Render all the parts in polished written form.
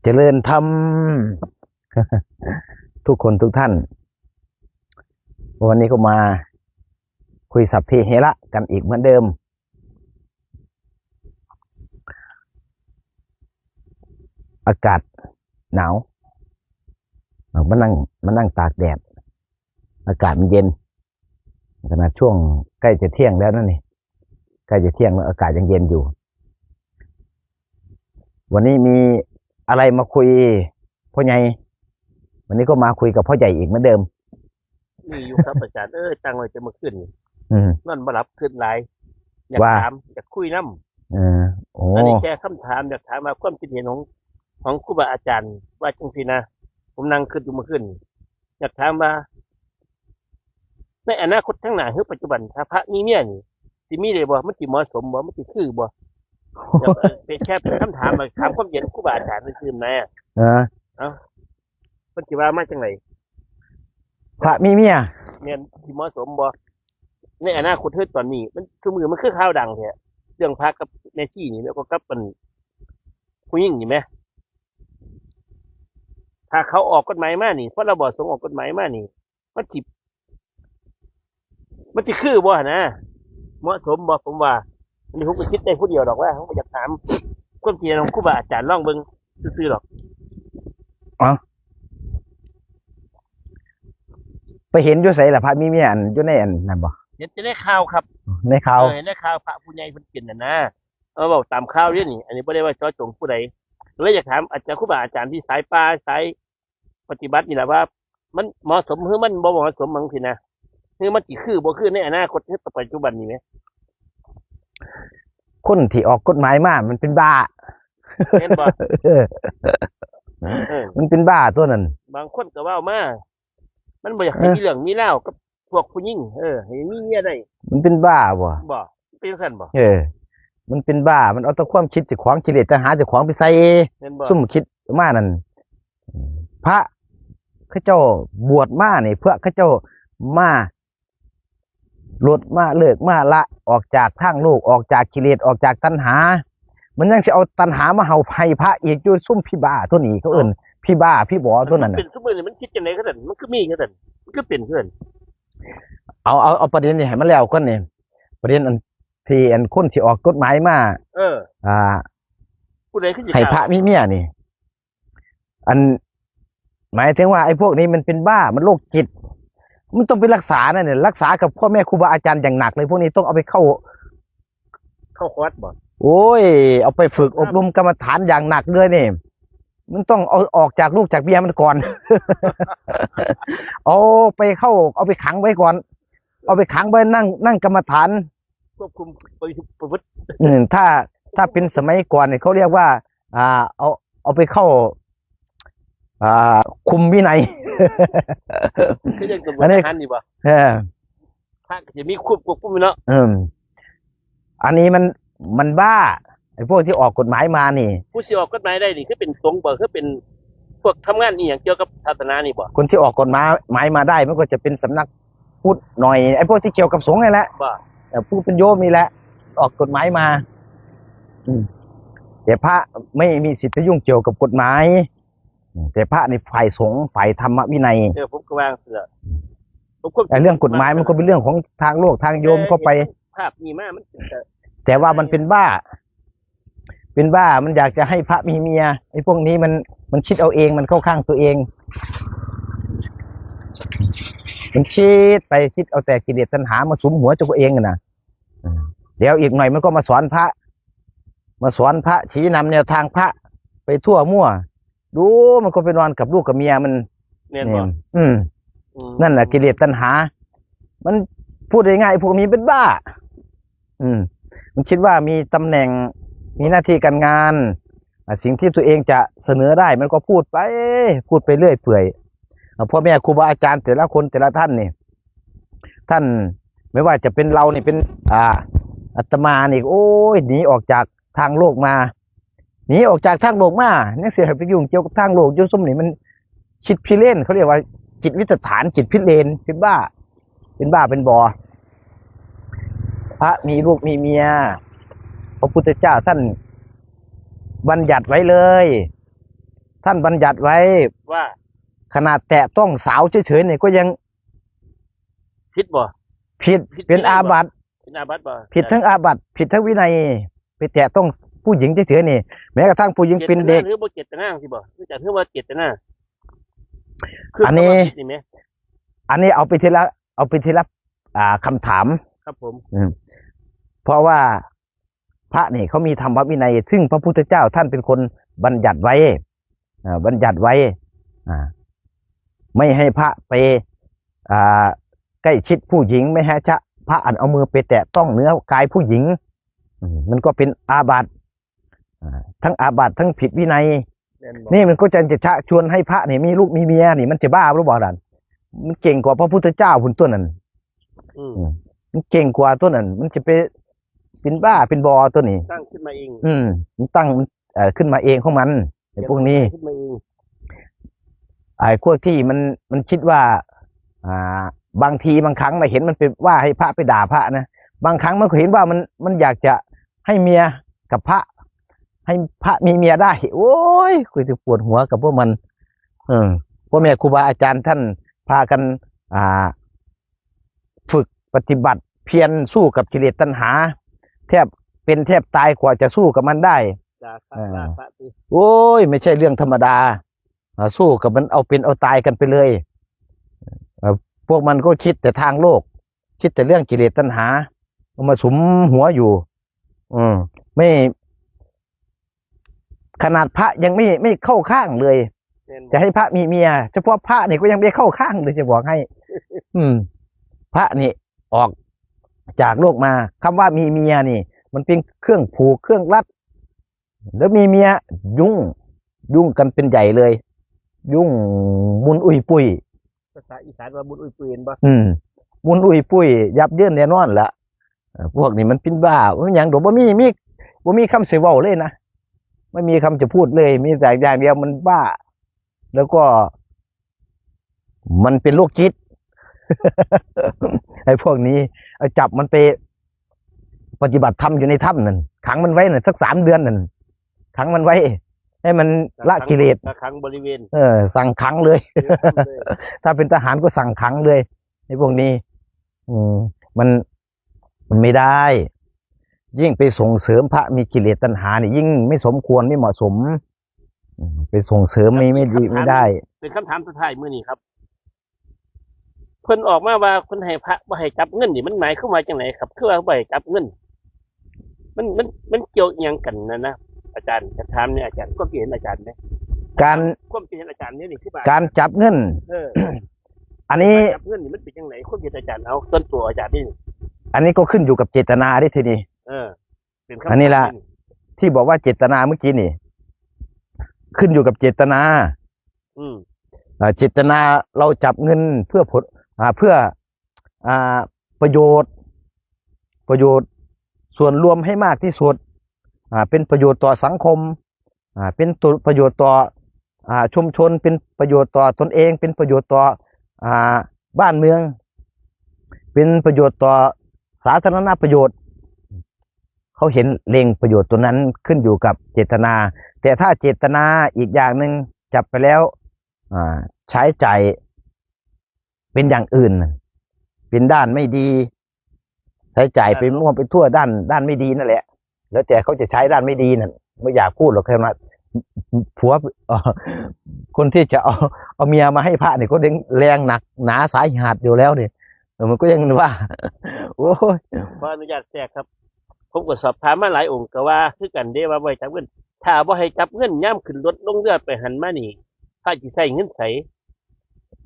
เจริญธรรม ทุกคนทุกท่านวันนี้ก็มาคุยสัพเพเหระกันอีกเหมือนเดิมอากาศหนาวมานั่งตากแดดอากาศมันเย็นขณะช่วงใกล้จะเที่ยงแล้วนั่นนี่ใกล้จะเที่ยงแล้วอากาศยังเย็นอยู่วันนี้มีอะไรมาคุยพ่อใหญ่วันนี้ก็มาคุยกับพ่อใหญ่อีกเหมือนเดิมมีอยู่ครับอาจารย์ตั้งไว้จะมาขึ้นนั่นมารับขึ้นหลายอยาก ว่า ถามอยากคุยน้โอ้ ำอันนี้แค่คำถามอยากถามมาความคิดเห็นของครูบาอาจารย์ว่าจังสินะผมนั่งขึ้นอยู่มาขึ้นอยากถามว่าในอนาคตข้างหน้าหรือปัจจุบันถ้าพระมีเมียนี่สิมีได้บ่มันสิเหมาะสมบ่มันสิคือบ่อยากเป็นแค่เป็นคำถามมาถามความเห็นครูบาอาจารย์ซื่อๆนะเอ้าเพิ่นสิว่ามาจังได๋พระมีเมียเนี่ยสิเหมาะสมบ่ในอนาคตเฮ็ดตอนนี้มันคือมือมันคือข่าวดังแท้เรื่องพระกับแม่ชีนี่แล้วก็กับมันผู้หญิงนี่แหมถ้าเขาออกกฎหมายมานี่พรบสงฆ์ออกกฎหมายมานี่มันสิคือบ่นะเหมาะสมบ่ผมว่าอันนี้ผมก็คิดได้ผู้เดียวดอกว่าผมก็อยากถามความคิดของครูบาอาจารย์ลองเบิ่งซื่อๆหรอกไปเห็นอยู่ไสล่ะพระมีเมียอยู่ในนั่นบ่เห็นจะได้ข่าวครับในข่าวเห็นได้ข่าวพระผู้ใหญ่เพิ่นเป็นน่ะนะเว้าตามข่าวเด้อนี่อันนี้บ่ได้ว่าเจาะจงผู้ใดเลยอยากถามอาจารย์ครูบาอาจารย์ที่สายป่าสายปฏิบัตินี่ล่ะว่ามันเหมาะสมหรือมันบ่เหมาะสมบางทีนะคือมันสิคือบ่คือในอนาคตหรือปัจจุบันนี่แหมคนที่ออกกฎหมายมามันเป็นบ้าเห็นบ่มันเป็นบ้าตัวนั้นบางคนก็เว้ามามันบ่อยากให้มีเรื่องมีราวกับพวกผู้หญิงให้มีเมียได้มันเป็นบ้าบ่เป็นจังซั่นบ่มันเป็นบ้ามันเอาแต่ความคิดเจ้าของกิเลสตัณหาเจ้าของไปใส่ซุ่มคิดมานั่นพระเขาเจ้าบวชมานี่เพื่อเขาเจ้ามาหลุดมาเลิกมาละออกจากทางโลกออกจากกิเลสออกจากตัณหามันยังจะเอาตัณหามาเห่าไผ่พระอีกอยู่ซุ่มพี่บ้าตัวนี้เขาเอิ้นพี่บ้าพี่บอตัวนั้นเป็นซุ่มนี่มันคิดจังได๋ก็ซั่นมันคือมีก็ซั่นมันคือเป็นเพิ่นเอาประเด็นนี้ให้มันแล้วก่อนนี่ประเด็นอันที่อันคนที่ออกกฎหมายมาผู้ใดคือสิให้พระมีเมียนี่อันหมายถึงว่าไอ้พวกนี้มันเป็นบ้ามันโรคจิตมันต้องไปรักษานั่นเนี่ยรักษากับพ่อแม่ครูบาอาจารย์อย่างหนักเลยพวกนี้ต้องเอาไปเข้าคอร์สบ่โอ้ยเอาไปฝึกอบรมกรรมฐานอย่างหนักเลยนี่มันต้องเอาออกจากลูกจากเมียมันก่อน เอาไปขังไว้ก่อนเอาไปขังไว้นั่งกรรมฐานควบคุมประพฤติถ้าเป็นสมัยก่อนเนี่ยเขาเรียกว่าเอาไปเข้าคุมวินัยคือเรื่องกระบวนการนี่บ่ถ้าจะมีควบคุมเนาะอันนี้มันบ้าไอ้พวกที่ออกกฎหมายมานี่ผู้ที่ออกกฎหมายได้นี่คือเป็นสงฆ์บ่คือเป็นพวกทำงานอีหยังเกี่ยวกับศาสนานี่บ่คนที่ออกกฎหมายมาได้มันก็จะเป็นสำนักพุทธหน่อยไอ้พวกที่เกี่ยวกับสงฆ์นี่แหละผู้เป็นโยมนี่แหละออกกฎหมายมาแต่พระไม่มีสิทธิ์ไปยุ่งเกี่ยวกับกฎหมายแต่พระในฝ่ายสงฆ์ฝ่ายธรรมวินัยผมก็วางเสือแต่เรื่องกฎหมายมันก็เป็นเรื่องของทางโลกทางโยมเข้าไปภาพมีมากมันแต่ว่ามันเป็นบ้ามันอยากจะให้พระมีเมียไอ้พวกนี้มันคิดเอาเองมันเข้าข้างตัวเองมันคิดเอาแต่กิเลสตัณหามาสุมหัวตัวเองนะเดี๋ยวอีกหน่อยมันก็มาสอนพระชี้นำแนวทางพระไปทั่วมั่วดูมันก็ไปนอนกับลูกกับเมียมันเนี่ยนั่นแหละกิเลสตัณหามันพูดง่ายๆพวกนี้เป็นบ้ามันคิดว่ามีตำแหน่งมีหน้าที่การงานสิ่งที่ตัวเองจะเสนอได้มันก็พูดไปเรื่อยเปื่อยพ่อแม่ครูบาอาจารย์แต่ละคนแต่ละท่านนี่ท่านไม่ว่าจะเป็นเรานี่เป็นอาตมานี่โอ้ยหนีออกจากทางโลกมาเนี่ยเสียไปยุ่งเกี่ยวกับทางโลกยุ่งสมนี่มันคิดพิเรนเขาเรียกว่าจิตวิตฐานจิตพิเรนเป็นบ้าเป็นบอพระมีลูกมีเมียพระพุทธเจ้าท่านบัญญัติไว้เลย ท่านบัญญัติไว้ ว่า ขนาดแตะต้องสาวเฉยๆเนี่ยก็ยัง ผิดบ่ ผิดเป็นอาบัติ เป็นอาบัติบ่ ผิดทั้งอาบัติผิดทั้งวินัยไปแตะต้องผู้หญิงเฉยๆนี่แม้กระทั่งผู้หญิงเป็นเด็ก หรือบ่เจตนาสิบ่คือจักคือว่าเจตนา อันนี้ คำว่าผิดนี่แหม อันนี้เอาไปทีละคำถาม ครับผม เพราะว่าพระนี่เขามีธรรมวินัย ซึ่งพระพุทธเจ้าท่านเป็นคนบัญญัติไว้บัญญัติไว้ไม่ให้พระไปใกล้ชิดผู้หญิงไม่ให้พระอันเอามือไปแตะต้องเนื้อกายผู้หญิงมันก็เป็นอาบัติทั้งอาบัติทั้งผิดวินัย แม่นบ่ นี่มันก็จะชักชวนให้พระเนี่ยมีลูกมีเมียนี่มันจะบ้าหรือเปล่าดันมันเก่งกว่าพระพุทธเจ้าหุ่นตัวนั้น อืม มันเก่งกว่าตัวนั้นมันจะไปเป็นบ้าเป็นบอตัวนี้ ตั้งขึ้นมาเอง มันตั้งขึ้นมาเองของมันไอ้พวกนี้ ขึ้นมาเอง ไอ้พวกที่มันคิดว่าบางทีบางครั้งมาเห็นมันเป็นว่าให้พระไปด่าพระนะบางครั้งมันก็เห็นว่ามันอยากจะให้เมียกับพระ ให้พระมีเมียได้ โอ้ยคุยจะปวดหัวกับพวกมันพ่อแม่ครูบาอาจารย์ท่านพากันฝึกปฏิบัติเพียรสู้กับกิเลสตัณหา แทบตายกว่าจะสู้กับมันได้ ด่าพระสิ โอ้ยไม่ใช่เรื่องธรรมดาสู้กับมันเอาเป็นเอาตายกันไปเลยพวกมันก็คิดแต่ทางโลก คิดแต่เรื่องกิเลสตัณหาเอามาสุมหัวอยู่ไม่ขนาดพระยังไม่เข้าข้างเลย แม่นบ่ จะให้พระมีเมียเฉพาะพระนี่ก็ยังไม่เข้าข้างเลยจะบอกให้ พระนี่ออกจากโลกมาคำว่ามีเมียนี่ มันเป็นเครื่องผูกเครื่องรัดแล้วมีเมียยุ่งกันเป็นใหญ่เลย ยุ่งมุนอุยปุย ภาษาอีสานว่าบุญอุ้ยปืนบ่ มุนอุยปุยยับเยินแน่นอนละพวกนี้มันเป็นบ้าอย่างเดี๋ยวบ่มีคำเสวาเลยนะไม่มีคำจะพูดเลยมีแต่อย่างเดียวมันบ้า แล้วก็มันเป็นโรคจิต ไอ้พวกนี้เอาจับมันไปปฏิบัติธรรมอยู่ในถ้ำนั่นขังมันไว้นั่นสัก3 เดือนนั่นขังมันไว้ ให้มันละกิเลส ครั้งบริเวณ สั่งขังเลย ถ้าเป็นทหารก็สั่งขังเลยไอ้พวกนี้มันไม่ได้ ยิ่งไปส่งเสริมพระมีกิเลสตัณหานี่ยิ่งไม่สมควรไม่เหมาะสมไปส่งเสริมไม่ดีไม่ได้ เป็นคำถามสุดท้ายมื้อนี้ครับเพิ่นออกมาว่าคนให้พระบ่ให้จับเงินนี่มันหมายความว่าจังไดครับคือว่าบ่ให้จับเงิน มันเกี่ยวอิหยังกันนะอาจารย์จะถามเนี่ยอาจารย์ก็เห็นอาจารย์ไหม การ ความคิดเห็นอาจารย์เนี่ยนี่คือว่า การจับเงิน อันนี้ จับเงินนี่มันเป็นจังไดความคิดอาจารย์เอาต้นตัวอาจารย์นี่ อันนี้ก็ขึ้นอยู่กับเจตนาได้ทีนี้ เป็นคำถาม อันนี้ล่ะ ที่บอกว่าเจตนาเมื่อกี้นี่ ขึ้นอยู่กับเจตนา เจตนาเราจับเงินเพื่อประโยชน์ส่วนรวมให้มากที่สุดเป็นประโยชน์ต่อสังคมเป็นประโยชน์ต่อชุมชนเป็นประโยชน์ต่อตนเองเป็นประโยชน์ต่อบ้านเมือง เป็นประโยชน์ต่อสาธารณประโยชน์เขาเห็นเล็งประโยชน์ตัวนั้นขึ้นอยู่กับเจตนาแต่ถ้าเจตนาอีกอย่างหนึ่งจับไปแล้วใช้จ่ายเป็นอย่างอื่นเป็นด้านไม่ดีใช้จ่ายไปร่วมไปทั่วด้านไม่ดีนั่นแหละแล้วแต่เขาจะใช้ด้านไม่ดีนั่นไม่อยากพูดหรอกแค่มาผัวคนที่จะเอาเมียมาให้พระเนี่ยก็แรงหนักหนาสาหัสอยู่แล้วเนี่ยมันก็ยังว่าโอ้ย ขออนุญาตแทรกครับผมก็สอบถามมาหลายองค์ก็ว่าคือกันเด้ว่าบ่ให้จับเงินถ้าบ่ให้จับเงินย่ำขึ้นรถลงเรือไปหันมานี่พระสิใช้เงินไส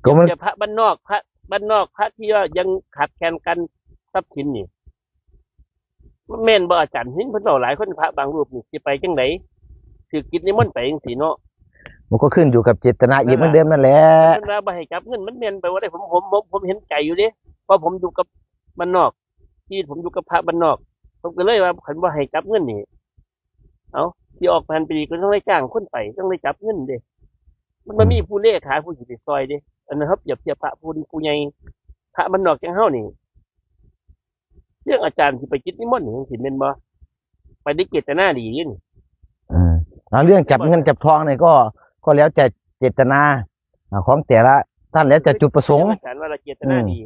ก็มัน จะพระบ้านนอกพระที่ว่ายังขาดแคลนกันทรัพย์สินนี่แม่นบ่อาจารย์เห็นเพิ่นเว้าหลายคนพระบางรูปนี่สิไปจังไดถือกิจนิมนต์ไปจังซี่เนาะ มันก็ขึ้นอยู่กับเจตนาอีกเหมือนเดิมนั่นแหละ เพิ่นว่าบ่ให้จับเงินมันแม่นไปว่าได้ผมเห็นใจอยู่เด้เพราะผมอยู่กับบ้านนอกที่ผมอยู่กับพระบ้านนอกผมก็เลยว่าคันบ่ให้จับเงินนี่เอ้าที่ออกพันปีก็ต้องได้จ้างคนไปต้องได้จับเงินเด้มันบ่มีผู้เลขาผู้สิไปซอยเด้อันนั้นครับอย่าเทียบพระผู้ใหญ่พระบ้านนอกจังเฮานี่เรื่องอาจารย์สิไปกิจนิมนต์นี่สิแม่นบ่ไปได้เจตนาดีนี่ เรื่องจับเงินจับทองเนี่ย ก็แล้วแต่เจตนาของแต่ละท่านแล้วแต่จุดประสงค์ อาจารย์ว่าเราเจตนาดี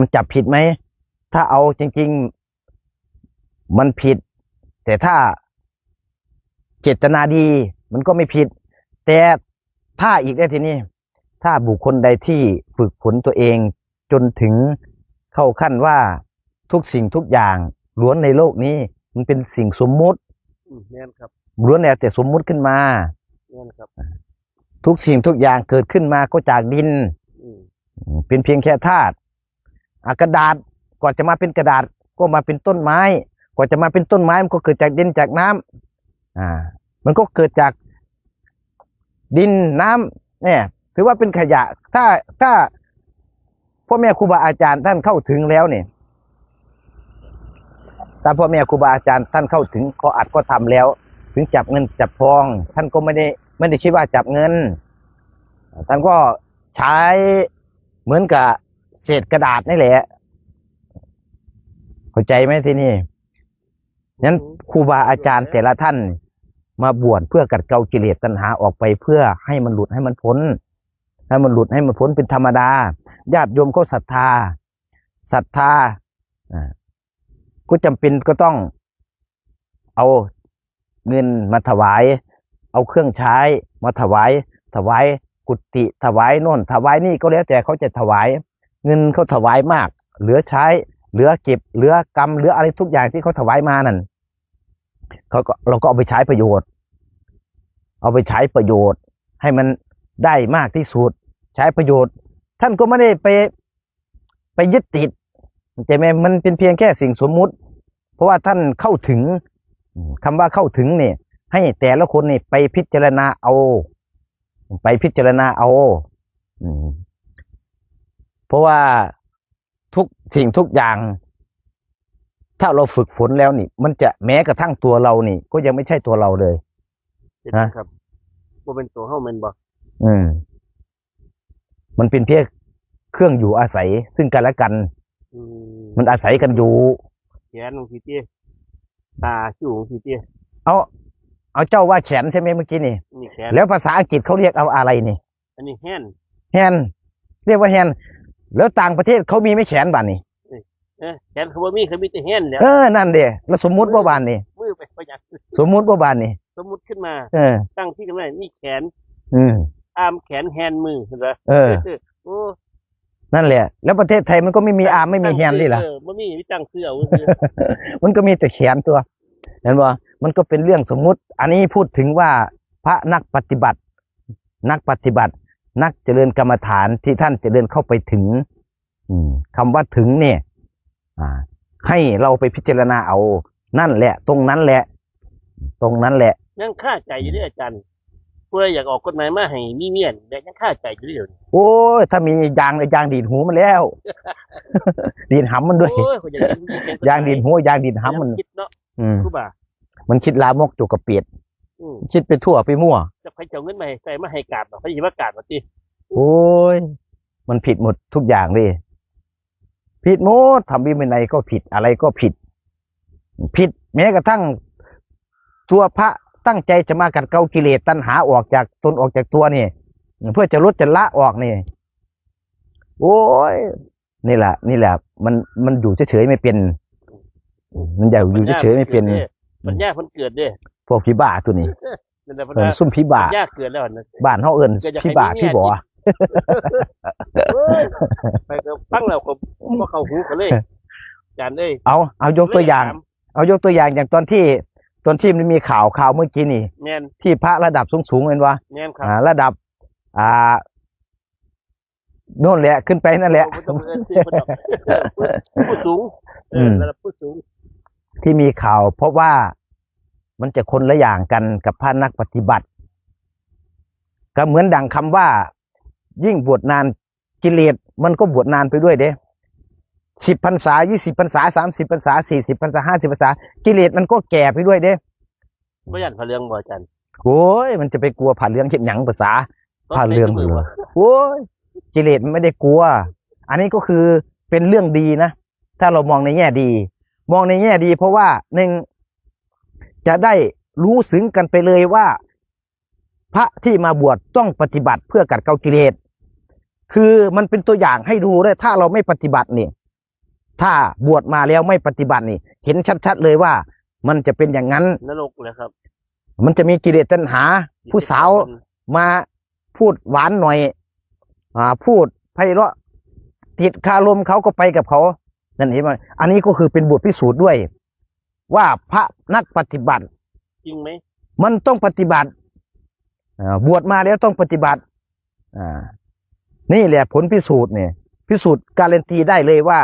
มันจับผิดไหมถ้าเอาจริงๆมันผิด แต่ถ้าเจตนาดีมันก็ไม่ผิด แต่ถ้าอีกได้ทีนี้ถ้าบุคคลใดที่ฝึกฝนตัวเองจนถึงเข้าขั้นว่าทุกสิ่งทุกอย่างล้วนในโลกนี้มันเป็นสิ่งสมมุติ แม่นครับ ล้วนแล้วแต่สมมุติขึ้นมา แม่นครับ ทุกสิ่งทุกอย่างเกิดขึ้นมาก็จากดิน อืม เป็นเพียงแค่ธาตุกระดาษก่อนจะมาเป็นกระดาษก็มาเป็นต้นไม้กว่าจะมาเป็นต้นไม้มันก็เกิดจากดินจากน้ำมันก็เกิดจากดินน้ำเนี่ยถือว่าเป็นขยะถ้าพ่อแม่ครูบาอาจารย์ท่านเข้าถึงแล้วเนี่ยถ้าพ่อแม่ครูบาอาจารย์ท่านเข้าถึงก็อัดก็ทำแล้ว ถึงจับเงินจับทอง ท่านก็ไม่ได้คิดว่าจับเงินท่านก็ใช้เหมือนกับเศษกระดาษนี่แหละเข้าใจไหมที่นี่นั้นครูบาอาจารย์แต่ละท่านมาบวชเพื่อกัดเกลากิเลสตัณหาออกไปเพื่อให้มันหลุดให้มันพ้นเป็นธรรมดาญาติโยมก็ศรัทธาก็จำเป็นก็ต้องเอาเงินมาถวายเอาเครื่องใช้มาถวายกุฏิถวายโน่นถวายนี่ก็แล้วแต่เขาจะถวายเงินเขาถวายมากเหลือใช้เหลือเก็บเหลือกรรมเหลืออะไรทุกอย่างที่เขาถวายมานั่นเราก็เอาไปใช้ประโยชน์ให้มันได้มากที่สุดใช้ประโยชน์ท่านก็ไม่ได้ไปยึดติดแต่มันเป็นเพียงแค่สิ่งสมมุติเพราะว่าท่านเข้าถึงคำว่าเข้าถึงเนี่ยให้แต่ละคนนี่ไปพิจารณาเอาเพราะว่าทุกสิ่งทุกอย่างถ้าเราฝึกฝนแล้วนี่มันจะแม้กระทั่งตัวเรานี่ก็ยังไม่ใช่ตัวเราเลยนะครับบ่เป็นตัวเฮาแม่นบ่มันเป็นเพียงเครื่องอยู่อาศัยซึ่งกันและกันมันอาศัยกันอยู่แขนของพี่เตี้ยตาจู่ของพี่เตี้ยเอาเจ้าว่าแขนใช่ไหมเมื่อกี้นี่แขนแล้วภาษาอังกฤษเขาเรียกเอาอะไรนี่อันนี้แฮนเรียกว่าแฮนแล้วต่างประเทศเขามีไม่แขนบ้านนี่แขนเขาบ่มีเขามีแต่แฮนแล้วนั่นเด้แล้วสมมุติว่าบ้านนี่มือไปประหยัดสมมุติว่าบ้านนี่สมมุติขึ้นมาตั้งที่กันไว้นี่แขนอาร์มแขนแฮนมือเห็นป่ะโอ้นั่นแหละแล้วประเทศไทยมันก็ไม่มีอาร์มไม่มีแฮนนี่ล่ะบ่มีตั้งเสื้อมันก็มีแต่แขนตัวเห็นบ่มันก็เป็นเรื่องสมมุติอันนี้พูดถึงว่าพระนักปฏิบัตินักเจริญกรรมฐานที่ท่านจะเดินเข้าไปถึงคำว่าถึงเนี่ยให้เราไปพิจารณาเอานั่นแหละตรงนั้นแหละยังค่าใจอยู่ด้วยอาจารย์ผู้ใดอยากออกกฎหมายมาให้มีเมียนแต่ยังค่าใจอยู่ด้วยโอ้ยถ้ามียางดีดหูมันแล้ว ดีดหำมันด้วยยางดีดหูยางดีดหำมันคิดเนาะครูบามันคิดลามกจุกกระเปียดคิดไปทั่วไปมั่วจะใครจะเงินมาใส่มาให้กาดหรอเขาจะว่ากาดมาตีโอ้ยมันผิดหมดทุกอย่างเลยผิดหมดทำวินัยก็ผิดอะไรก็ผิดแม้กระทั่งตัวพระตั้งใจจะมากัดเกลากิเลสตัณหาออกจากตนออกจากตัวนี่เพื่อจะลดจะละออกนี่โอ้ยนี่แหละมันอยู่เฉยๆไม่เป็นมันอยู่เฉยๆไม่เป็นมันยากคนเกิดด้วยพวกพี่บ้าตัวนี้ซุ่มพี่บ้ายากเกิดแล้วนะบ้านเขาเอิ้นพี่บ้าพี่บ่ไปก็ฟังแล้วก็บ่เข้าหูกันเลยอาจารย์เอ้ยเอายกตัวอย่างอย่างตอนที่มันมีข่าวเมื่อกี้นี่ที่พระระดับสูงๆเห็นวะระดับโน่นแหละขึ้นไปนั่นแหละผู้สูงระดับผู้สูงที่มีข่าวเพราะว่ามันจะคนละอย่างกันกับพระนักปฏิบัติก็เหมือนดังคำว่ายิ่งบวชนานกิเลสมันก็บวชนานไปด้วยเด้10 พรรษา20 พรรษา30 พรรษา40 พรรษา50 พรรษากิเลสมันก็แก่ไปด้วยเด้บ่ยันผ้าเหลืองบ่อาจารย์โอ้ยมันจะไปกลัวผ้าเหลืองเฮ็ดหยังภาษาผ้าเหลืองเหรอโอ้ยกิเลสมันไม่ได้กลัวอันนี้ก็คือเป็นเรื่องดีนะถ้าเรามองในแง่ดีเพราะว่า1จะได้รู้ซึ้งกันไปเลยว่า พระที่มาบวชต้องปฏิบัติเพื่อกัดเกลากิเลสคือมันเป็นตัวอย่างให้ดูเลยถ้าเราไม่ปฏิบัตินี่ถ้าบวชมาแล้วไม่ปฏิบัตินี่เห็นชัดๆเลยว่ามันจะเป็นอย่างนั้น นรกเลยครับ มันจะมีกิเลสตัณหา ผู้สาวมาพูดหวานหน่อยพูดไพเราะติดคารมเขาก็ไปกับเขานั่นเห็นไหมอันนี้ก็คือเป็นบทพิสูจน์ด้วย ว่าพระนักปฏิบัติ จริงไหม มันต้องปฏิบัติบวชมาแล้วต้องปฏิบัตินี่แหละผลพิสูจน์เนี่ยพิสูจน์การันตีได้เลยว่า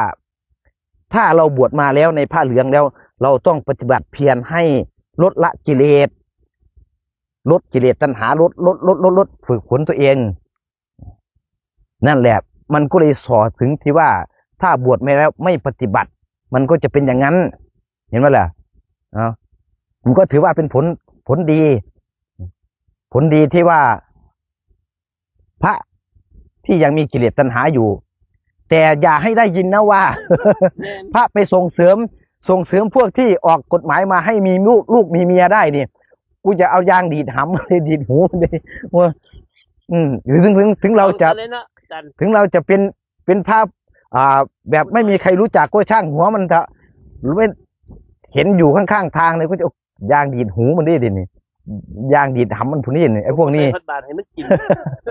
ถ้าเราบวชมาแล้วในผ้าเหลืองแล้ว เราต้องปฏิบัติเพียรให้ลดละกิเลสลดกิเลสตัณหาลดฝึกฝนตัวเอง นั่นแหละมันก็เลยสอถึงที่ว่าถ้าบวชไม่แล้วไม่ปฏิบัติ มันก็จะเป็นอย่างนั้น เห็นไหมล่ะมันก็ถือว่าเป็นผลดี ผลดีที่ว่าพระที่ยังมีกิเลสตัณหาอยู่ แต่อย่าให้ได้ยินนะว่า พระไปส่งเสริมพวกที่ออกกฎหมายมาให้มีลูกมีเมียได้นี่กูจะเอายางดีดหำเลยดีดหูเลยว่าหรือถึงเราจะถึงเราจะเป็นภาพแบบไม่มีใครรู้จักก็ช่างหัวมันเถอะหรือไม่เห็นอยู่ข้างๆทางเลยก็จะยางดีดหูมันได้ดินี่ยางดีดหำมันพวกนี้นี่ไอ้พวกนี้พันบาทให้มันกิน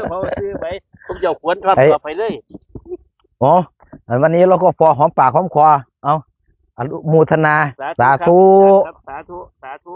เพราะซื้อไปผมจะขวนทอดต่อไปเลยอ๋อวันนี้เราก็พอหอมปากหอมคอเอาอนุโมทนาสาธุสาธุ